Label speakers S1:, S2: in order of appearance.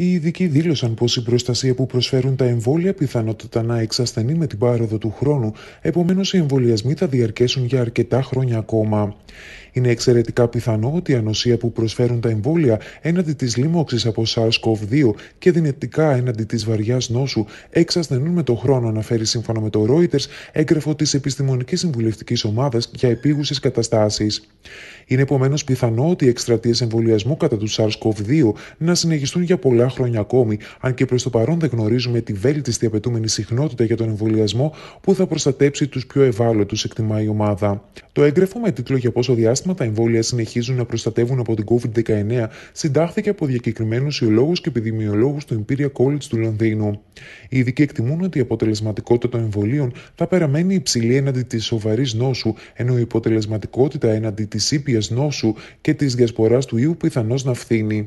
S1: Οι ειδικοί δήλωσαν πως η προστασία που προσφέρουν τα εμβόλια πιθανότατα να εξασθενεί με την πάροδο του χρόνου, επομένως οι εμβολιασμοί θα διαρκέσουν για αρκετά χρόνια ακόμα. Είναι εξαιρετικά πιθανό ότι η ανοσία που προσφέρουν τα εμβόλια έναντι της λίμωξης από SARS-CoV-2 και δυνητικά έναντι της βαριάς νόσου εξασθενούν με το χρόνο, αναφέρει σύμφωνα με το Reuters έγγραφο της Επιστημονικής Συμβουλευτικής Ομάδας για επίγουσες καταστάσεις. Είναι επομένως πιθανό ότι οι εκστρατείες εμβολιασμού κατά του SARS-CoV-2 να συνεχιστούν για πολλά χρόνια ακόμη, αν και προς το παρόν δεν γνωρίζουμε τη βέλτιστη απαιτούμενη συχνότητα για τον εμβολιασμό που θα προστατέψει τους πιο ευάλωτους, εκτιμά η ομάδα. Το έγγραφο με τίτλο «Για πόσο διάστημα τα εμβόλια συνεχίζουν να προστατεύουν από την COVID-19» συντάχθηκε από διακεκριμένους ιολόγους και επιδημιολόγους του Imperial College του Λονδίνου. Οι ειδικοί εκτιμούν ότι η αποτελεσματικότητα των εμβολίων θα παραμένει υψηλή έναντι της σοβαρής νόσου, ενώ η αποτελεσματικότητα έναντι της ήπιας νόσου και της διασποράς του ιού πιθανώς να φθήνει.